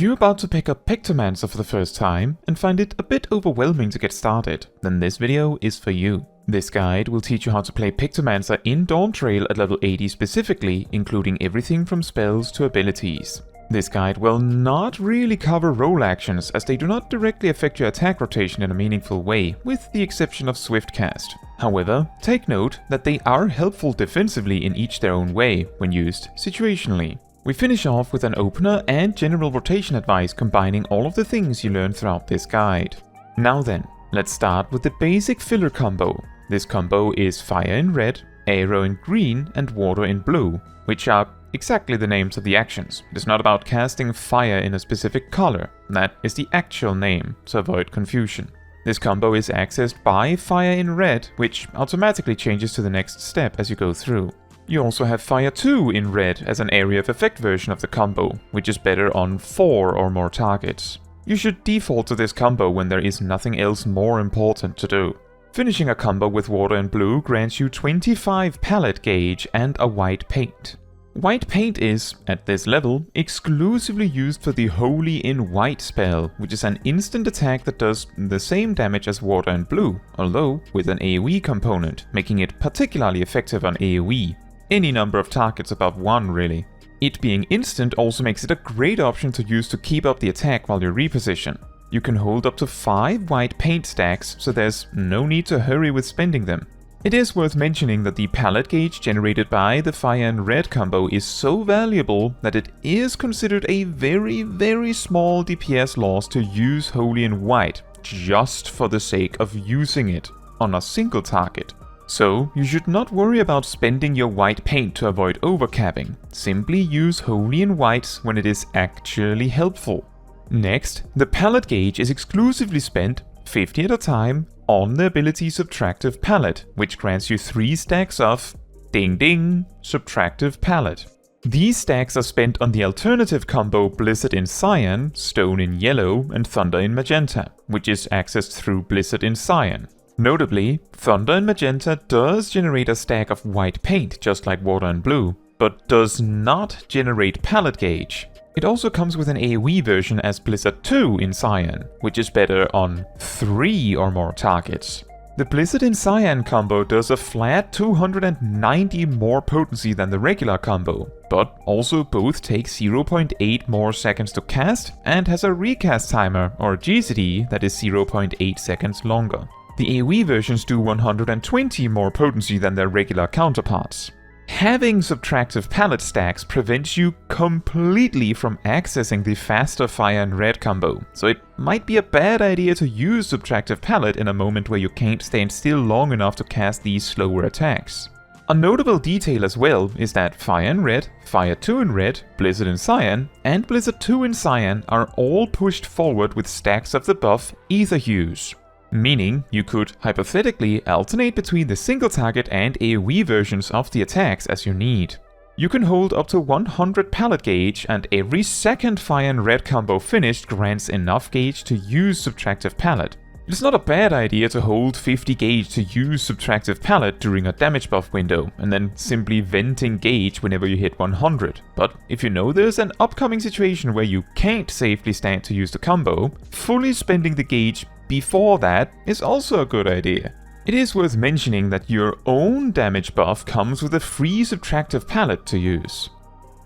you're about to pick up Pictomancer for the first time and find it a bit overwhelming to get started, then this video is for you. This guide will teach you how to play Pictomancer in Dawntrail at level 80 specifically, including everything from spells to abilities. This guide will not really cover role actions, as they do not directly affect your attack rotation in a meaningful way, with the exception of Swift Cast. However, take note that they are helpful defensively in each their own way, when used situationally. We finish off with an opener and general rotation advice combining all of the things you learn throughout this guide. Now then, let's start with the basic filler combo. This combo is fire in red, arrow in green, and water in blue, which are exactly the names of the actions. It is not about casting fire in a specific color, that is the actual name, to avoid confusion. This combo is accessed by fire in red, which automatically changes to the next step as you go through. You also have Fire 2 in red as an area of effect version of the combo, which is better on 4 or more targets. You should default to this combo when there is nothing else more important to do. Finishing a combo with water and blue grants you 25 palette gauge and a white paint. White paint is, at this level, exclusively used for the Holy in White spell, which is an instant attack that does the same damage as water and blue, although with an AoE component, making it particularly effective on AoE. Any number of targets above 1 really. It being instant also makes it a great option to use to keep up the attack while you reposition. You can hold up to 5 white paint stacks, so there's no need to hurry with spending them. It is worth mentioning that the palette gauge generated by the fire and red combo is so valuable that it is considered a very small DPS loss to use Holy in White, just for the sake of using it on a single target. So, you should not worry about spending your white paint to avoid overcapping. Simply use Holy in White when it is actually helpful. Next, the palette gauge is exclusively spent, 50 at a time, on the ability Subtractive Palette, which grants you 3 stacks of, ding ding, Subtractive Palette. These stacks are spent on the alternative combo Blizzard in Cyan, Stone in Yellow, and Thunder in Magenta, which is accessed through Blizzard in Cyan. Notably, Thunder and Magenta does generate a stack of white paint just like water and blue, but does not generate palette gauge. It also comes with an AoE version as Blizzard 2 in Cyan, which is better on 3 or more targets. The Blizzard in Cyan combo does a flat 290 more potency than the regular combo, but also both take 0.8 more seconds to cast and has a recast timer or GCD that is 0.8 seconds longer. The AoE versions do 120 more potency than their regular counterparts. Having Subtractive Palette stacks prevents you completely from accessing the faster fire and red combo, so it might be a bad idea to use Subtractive Palette in a moment where you can't stand still long enough to cast these slower attacks. A notable detail as well is that Fire in Red, Fire 2 in Red, Blizzard in Cyan, and Blizzard 2 in Cyan are all pushed forward with stacks of the buff Ether Hues. Meaning, you could hypothetically alternate between the single target and AoE versions of the attacks as you need. You can hold up to 100 palette gauge, and every second fire and red combo finished grants enough gauge to use Subtractive Palette. It's not a bad idea to hold 50 gauge to use Subtractive Palette during a damage buff window, and then simply venting gauge whenever you hit 100. But if you know there's an upcoming situation where you can't safely stand to use the combo, fully spending the gauge before that is also a good idea. It is worth mentioning that your own damage buff comes with a free Subtractive Palette to use.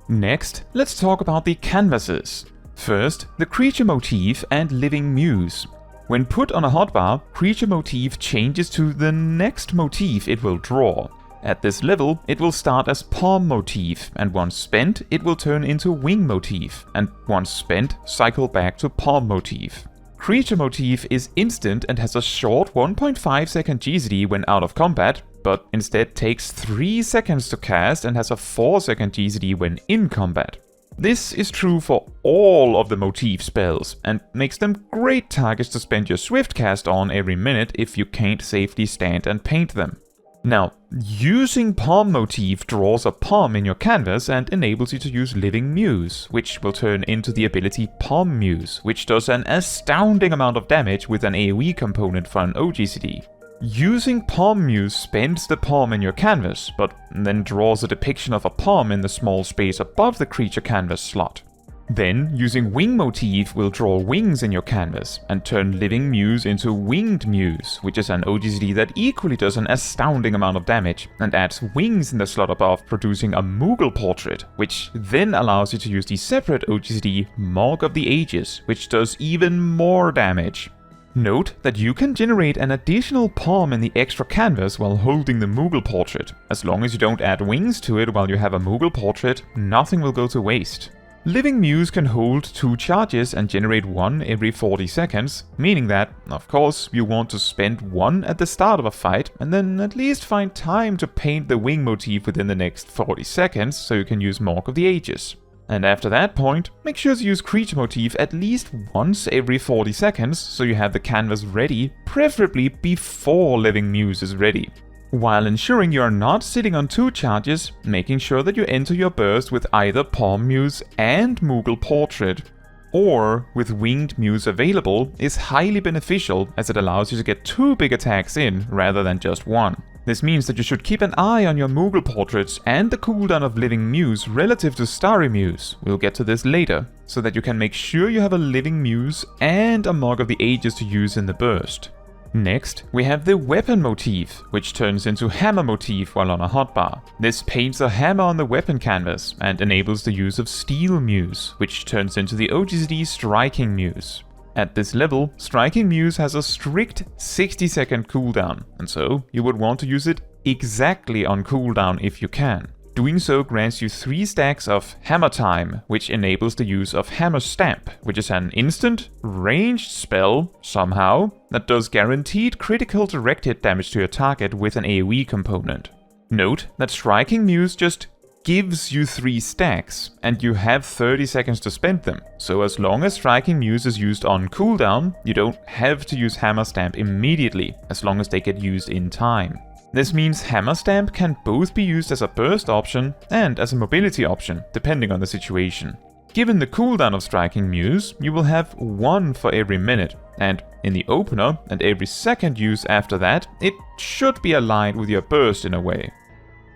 Next, let's talk about the canvases. First, the Creature Motif and Living Muse. When put on a hotbar, Creature Motif changes to the next motif it will draw. At this level, it will start as Palm Motif, and once spent, it will turn into Wing Motif, and once spent, cycle back to Palm Motif. Creature Motif is instant and has a short 1.5 second GCD when out of combat, but instead takes 3 seconds to cast and has a 4 second GCD when in combat. This is true for all of the Motif spells, and makes them great targets to spend your Swift Cast on every minute if you can't safely stand and paint them. Now, using Palm Motif draws a palm in your canvas and enables you to use Living Muse, which will turn into the ability Palm Muse, which does an astounding amount of damage with an AoE component for an OGCD. Using Palm Muse spends the palm in your canvas, but then draws a depiction of a palm in the small space above the creature canvas slot. Then, using Wing Motif will draw wings in your canvas and turn Living Muse into Winged Muse, which is an OGCD that equally does an astounding amount of damage and adds wings in the slot above, producing a Moogle portrait, which then allows you to use the separate OGCD Mark of the Ages, which does even more damage. Note that you can generate an additional palm in the extra canvas while holding the Moogle portrait. As long as you don't add wings to it while you have a Moogle portrait, nothing will go to waste. Living Muse can hold 2 charges and generate 1 every 40 seconds, meaning that, of course, you want to spend 1 at the start of a fight and then at least find time to paint the wing motif within the next 40 seconds so you can use Mark of the Ages. And after that point, make sure to use creature motif at least once every 40 seconds so you have the canvas ready, preferably before Living Muse is ready. While ensuring you are not sitting on 2 charges, making sure that you enter your burst with either Palm Muse and Moogle Portrait, or with Winged Muse available, is highly beneficial as it allows you to get 2 big attacks in rather than just 1. This means that you should keep an eye on your Moogle Portraits and the cooldown of Living Muse relative to Starry Muse, we'll get to this later, so that you can make sure you have a Living Muse and a Mark of the Ages to use in the burst. Next, we have the Weapon Motif, which turns into Hammer Motif while on a hotbar. This paints a hammer on the weapon canvas and enables the use of Steel Muse, which turns into the OGCD Striking Muse. At this level, Striking Muse has a strict 60-second cooldown, and so you would want to use it exactly on cooldown if you can. Doing so grants you 3 stacks of Hammer Time, which enables the use of Hammer Stamp, which is an instant, ranged spell, somehow, that does guaranteed critical direct hit damage to your target with an AoE component. Note that Striking Muse just gives you 3 stacks, and you have 30 seconds to spend them, so as long as Striking Muse is used on cooldown, you don't have to use Hammer Stamp immediately, as long as they get used in time. This means Hammer Stamp can both be used as a burst option and as a mobility option, depending on the situation. Given the cooldown of Striking Muse, you will have 1 for every minute, and in the opener and every second use after that, it should be aligned with your burst in a way.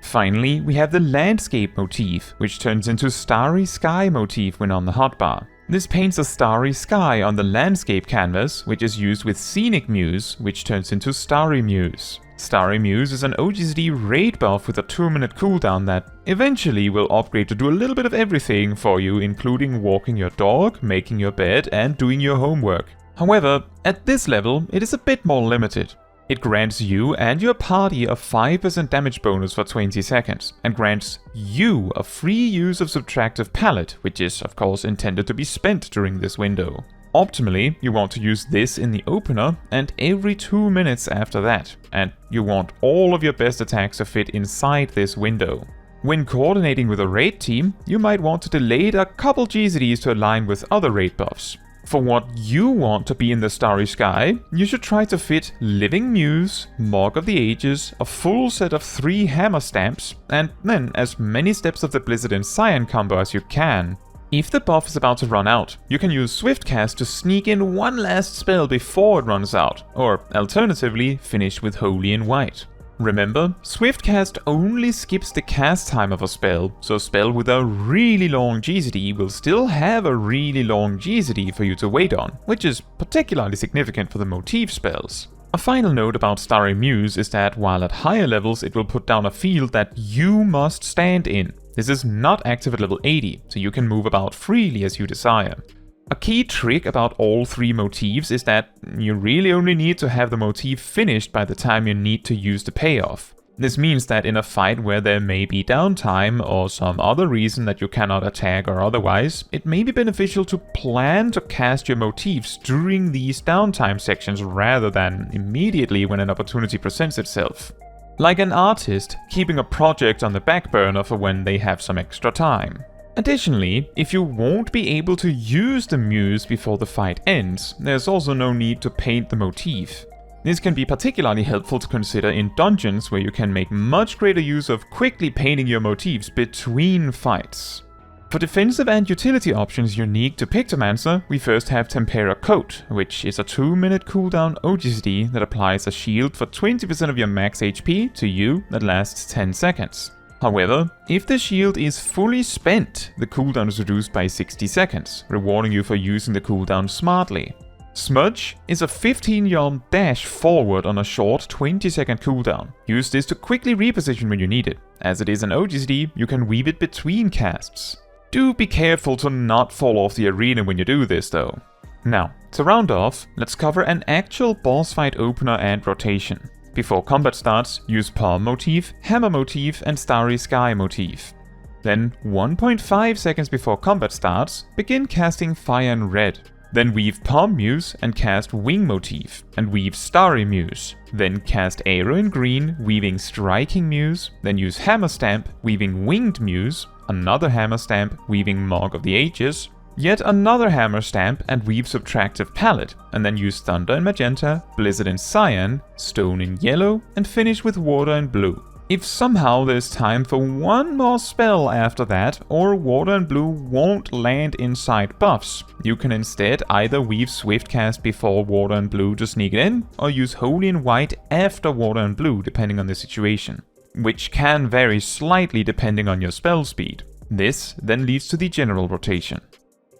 Finally, we have the Landscape Motif, which turns into Starry Sky Motif when on the hotbar. This paints a starry sky on the landscape canvas, which is used with Scenic Muse, which turns into Starry Muse. Starry Muse is an OGCD raid buff with a 2-minute cooldown that eventually will upgrade to do a little bit of everything for you, including walking your dog, making your bed, and doing your homework. However, at this level, it is a bit more limited. It grants you and your party a 5% damage bonus for 20 seconds, and grants you a free use of Subtractive Palette, which is of course intended to be spent during this window. Optimally, you want to use this in the opener and every 2 minutes after that, and you want all of your best attacks to fit inside this window. When coordinating with a raid team, you might want to delay it a couple GCDs to align with other raid buffs. For what you want to be in the Starry Sky, you should try to fit Living Muse, Mark of the Ages, a full set of 3 Hammer Stamps, and then as many steps of the Blizzard and Cyan combo as you can. If the buff is about to run out, you can use Swiftcast to sneak in one last spell before it runs out, or alternatively finish with Holy in White. Remember, Swiftcast only skips the cast time of a spell, so a spell with a really long GCD will still have a really long GCD for you to wait on, which is particularly significant for the motif spells. A final note about Starry Muse is that while at higher levels it will put down a field that you must stand in. This is not active at level 80, so you can move about freely as you desire. A key trick about all 3 motifs is that you really only need to have the motif finished by the time you need to use the payoff. This means that in a fight where there may be downtime or some other reason that you cannot attack or otherwise, it may be beneficial to plan to cast your motifs during these downtime sections rather than immediately when an opportunity presents itself. Like an artist keeping a project on the back burner for when they have some extra time. Additionally, if you won't be able to use the Muse before the fight ends, there's also no need to paint the motif. This can be particularly helpful to consider in dungeons where you can make much greater use of quickly painting your motifs between fights. For defensive and utility options unique to Pictomancer, we first have Tempera Coat, which is a 2-minute cooldown OGCD that applies a shield for 20% of your max HP to you that lasts 10 seconds. However, if the shield is fully spent, the cooldown is reduced by 60 seconds, rewarding you for using the cooldown smartly. Smudge is a 15-yard dash forward on a short 20-second cooldown. Use this to quickly reposition when you need it. As it is an OGCD, you can weave it between casts. Do be careful to not fall off the arena when you do this though. Now, to round off, let's cover an actual boss fight opener and rotation. Before combat starts, use Palm Motif, Hammer Motif and Starry Sky Motif. Then, 1.5 seconds before combat starts, begin casting Fire and Red. Then weave Palm Muse and cast Wing Motif, and weave Starry Muse. Then cast Arrow in green, weaving Striking Muse, then use Hammer Stamp, weaving Winged Muse, another Hammer Stamp, weaving Mark of the Ages, yet another Hammer Stamp and weave Subtractive Palette, and then use Thunder in magenta, Blizzard in cyan, Stone in yellow, and finish with Water in blue. If somehow there's time for one more spell after that, or Water and Blue won't land inside buffs, you can instead either weave Swiftcast before Water and Blue to sneak it in, or use Holy and White after Water and Blue depending on the situation, which can vary slightly depending on your spell speed. This then leads to the general rotation.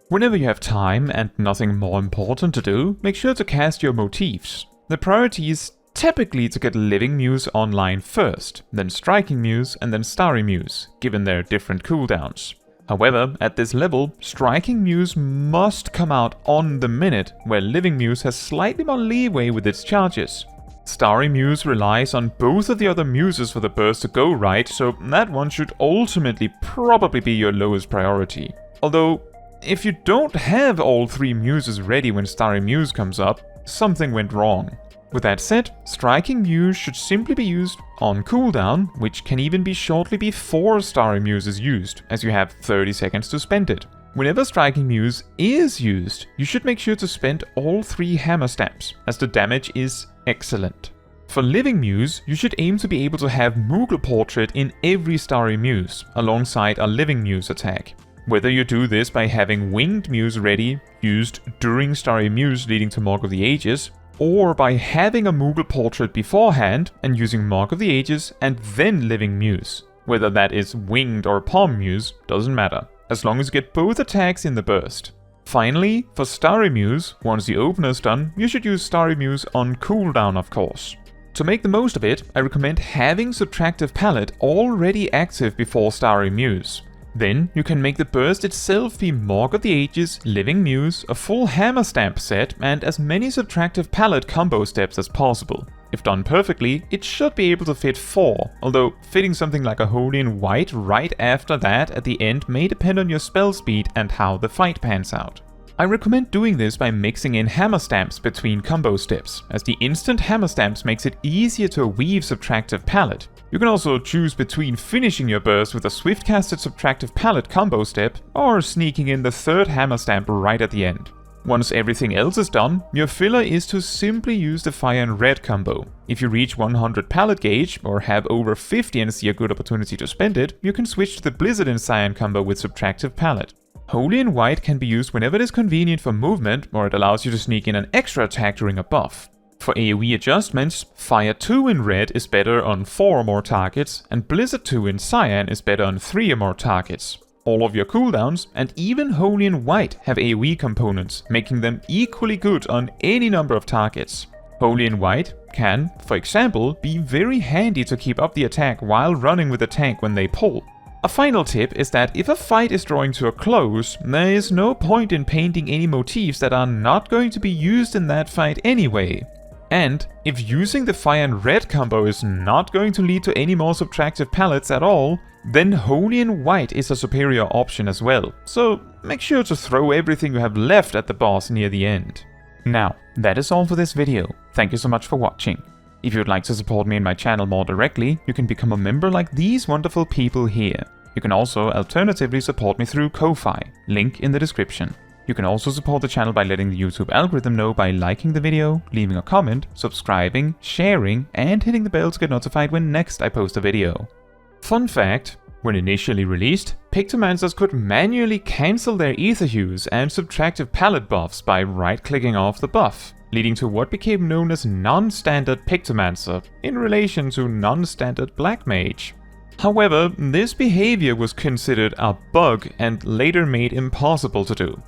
Whenever you have time and nothing more important to do, make sure to cast your motifs. The priority is typically to get Living Muse online first, then Striking Muse and then Starry Muse, given their different cooldowns. However, at this level, Striking Muse must come out on the minute, where Living Muse has slightly more leeway with its charges. Starry Muse relies on both of the other muses for the burst to go right, so that one should ultimately probably be your lowest priority. Although, if you don't have all three muses ready when Starry Muse comes up, something went wrong. With that said, Striking Muse should simply be used on cooldown, which can even be shortly before Starry Muse is used, as you have 30 seconds to spend it. Whenever Striking Muse is used, you should make sure to spend all 3 Hammer Stamps, as the damage is excellent. For Living Muse, you should aim to be able to have Moogle Portrait in every Starry Muse, alongside a Living Muse attack. Whether you do this by having Winged Muse ready, used during Starry Muse leading to Mark of the Ages, or by having a Moogle Portrait beforehand and using Mark of the Ages and then Living Muse. Whether that is Winged or Palm Muse, doesn't matter, as long as you get both attacks in the burst. Finally, for Starry Muse, once the opener's done, you should use Starry Muse on cooldown of course. To make the most of it, I recommend having Subtractive Palette already active before Starry Muse. Then you can make the burst itself be Mark of the Ages, Living Muse, a full Hammer Stamp set, and as many Subtractive Palette combo steps as possible. If done perfectly, it should be able to fit 4, although fitting something like a Holy and White right after that at the end may depend on your spell speed and how the fight pans out. I recommend doing this by mixing in Hammer Stamps between combo steps, as the instant Hammer Stamps makes it easier to weave Subtractive Palette. You can also choose between finishing your burst with a swift-casted Subtractive Palette combo step, or sneaking in the 3rd Hammer Stamp right at the end. Once everything else is done, your filler is to simply use the Fire and Red combo. If you reach 100 palette gauge, or have over 50 and see a good opportunity to spend it, you can switch to the Blizzard in Cyan combo with Subtractive Palette. Holy and White can be used whenever it is convenient for movement, or it allows you to sneak in an extra attack during a buff. For AoE adjustments, Fire 2 in Red is better on 4 or more targets, and Blizzard 2 in Cyan is better on 3 or more targets. All of your cooldowns, and even Holy and White, have AoE components, making them equally good on any number of targets. Holy and White can, for example, be very handy to keep up the attack while running with the tank when they pull. A final tip is that if a fight is drawing to a close, there is no point in painting any motifs that are not going to be used in that fight anyway. And if using the Fire and Red combo is not going to lead to any more Subtractive Palettes at all, then Holy and White is a superior option as well, so make sure to throw everything you have left at the boss near the end. Now, that is all for this video. Thank you so much for watching. If you would like to support me and my channel more directly, you can become a member like these wonderful people here. You can also alternatively support me through Ko-Fi, link in the description. You can also support the channel by letting the YouTube algorithm know by liking the video, leaving a comment, subscribing, sharing, and hitting the bell to get notified when next I post a video. Fun fact, when initially released, Pictomancers could manually cancel their ether hues and Subtractive Palette buffs by right-clicking off the buff, leading to what became known as non-standard Pictomancer in relation to non-standard Black Mage. However, this behavior was considered a bug and later made impossible to do.